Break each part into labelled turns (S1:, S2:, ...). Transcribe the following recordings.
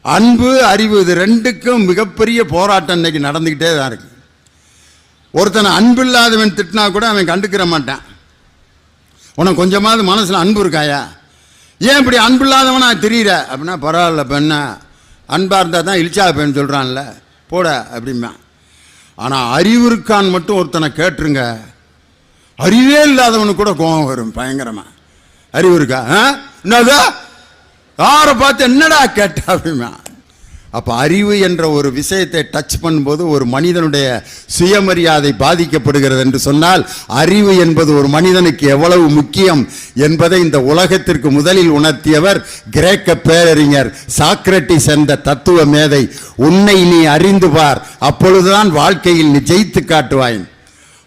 S1: அன்பு அறிவு இது ரெண்டுக்கும் மிகப்பெரிய போராட்டம் இன்னைக்கு நடந்துக்கிட்டே தான் இருக்கு. ஒருத்தனை அன்பு இல்லாதவன் திட்டினா கூட அவன் கண்டுக்கிற மாட்டான். உனக்கு கொஞ்சமாவது மனசில் அன்பு இருக்காயா, ஏன் இப்படி அன்பு இல்லாதவனா தெரியுற அப்படின்னா, பரவாயில்ல பெண்ணா அன்பாக இருந்தால் தான் இழிச்சா பெண் சொல்கிறான்ல போட அப்படிமா. ஆனால் அறிவு இருக்கான்னு மட்டும் ஒருத்தனை கேட்டுருங்க, அறிவே இல்லாதவனுக்கு கூட கோபம் வரும் பயங்கரமா. அறிவு இருக்கா என்னதா யாரை பார்த்து என்னடா கேட்ட அப்படிமா. அப்போ அறிவு என்ற ஒரு விஷயத்தை டச் பண்ணும்போது ஒரு மனிதனுடைய சுயமரியாதை பாதிக்கப்படுகிறது என்று சொன்னால், அறிவு என்பது ஒரு மனிதனுக்கு எவ்வளவு முக்கியம் என்பதை இந்த உலகத்திற்கு முதலில் உணர்த்தியவர் கிரேக்க பேரறிஞர் சாக்ரட்டிஸ் என்ற தத்துவ மேதை. உன்னை நீ அறிந்து பார், அப்பொழுதுதான் வாழ்க்கையில் நீ ஜெயித்து காட்டுவாய்.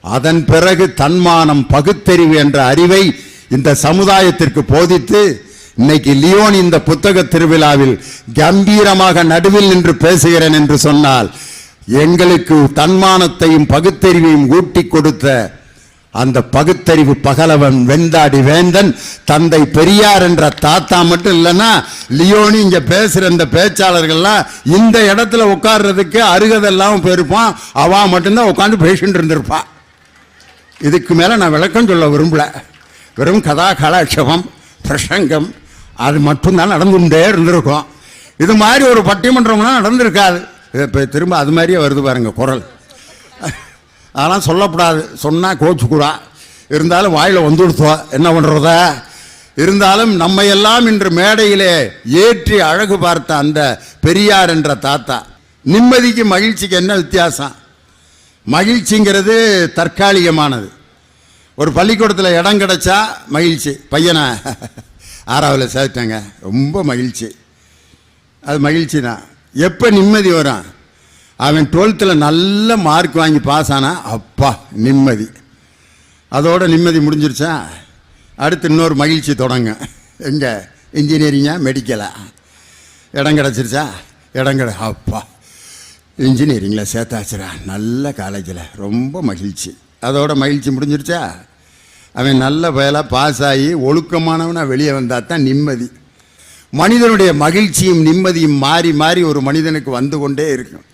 S1: அதன் பிறகு தன்மானம் பகுத்தறிவு என்ற அறிவை இந்த சமுதாயத்திற்கு போதித்து இன்னைக்கு லியோன் இந்த புத்தக திருவிழாவில் கம்பீரமாக நடுவில் நின்று பேசுகிறேன் என்று சொன்னால், எங்களுக்கு தன்மானத்தையும் பகுத்தறிவையும் ஊட்டி கொடுத்த அந்த பகுத்தறிவு பகலவன் வெந்தாடி வேந்தன் தந்தை பெரியார் என்ற தாத்தா மட்டும் இல்லைன்னா, லியோனி இங்க பேசுற இந்த பேச்சாளர்கள்லாம் இந்த இடத்துல உட்கார்றதுக்கு அருகதெல்லாம் போயிருப்பான். அவா மட்டும்தான் உட்காந்து பேசிட்டு இருந்திருப்பான். இதுக்கு மேல நான் விளக்கம் சொல்ல விரும்பல. வெறும் கதா கலாட்சேபம் பிரசங்கம் அது மட்டும்தான் நடந்துகிட்டே இருந்திருக்கும். இது மாதிரி ஒரு பட்டிமன்றம்லாம் நடந்திருக்காது. இப்போ திரும்ப அது மாதிரியே வருது பாருங்க குரல். அதெல்லாம் சொல்லக்கூடாது, சொன்னால் கோச்சுக்கூடா. இருந்தாலும் வாயில் வந்துடுத்தோம், என்ன பண்ணுறத. இருந்தாலும் நம்மையெல்லாம் இன்று மேடையிலே ஏற்றி அழகு பார்த்த அந்த பெரியார் என்ற தாத்தா, நிம்மதிக்கு மகிழ்ச்சிக்கு என்ன வித்தியாசம்? மகிழ்ச்சிங்கிறது தற்காலிகமானது. ஒரு பள்ளிக்கூடத்தில் இடம் கிடைச்சா மகிழ்ச்சி, பையனை 6வது சேர்த்தாங்க ரொம்ப மகிழ்ச்சி, அது மகிழ்ச்சி தான். எப்போ நிம்மதி வரும்? அவன் 12th நல்ல மார்க் வாங்கி பாஸ் ஆனா அப்பா நிம்மதி. அதோட நிம்மதி முடிஞ்சிருச்சா, அடுத்து இன்னொரு மகிழ்ச்சி தொடங்க. எங்கே? இன்ஜினியரிங்கா மெடிக்கலா? இடம் கிடச்சிருச்சா? இடம் அப்பா இன்ஜினியரிங்கில் சேர்த்தாச்சுரா, நல்ல காலேஜில், ரொம்ப மகிழ்ச்சி. அதோட மகிழ்ச்சி முடிஞ்சிருச்சா? அவன் நல்ல வேலை பாஸ் ஆகி ஒழுக்கமானவனாக வெளியே வந்தால் தான் நிம்மதி. மனிதனுடைய மகிழ்ச்சியும் நிம்மதியும் மாறி மாறி ஒரு மனிதனுக்கு வந்து கொண்டே இருக்கும்.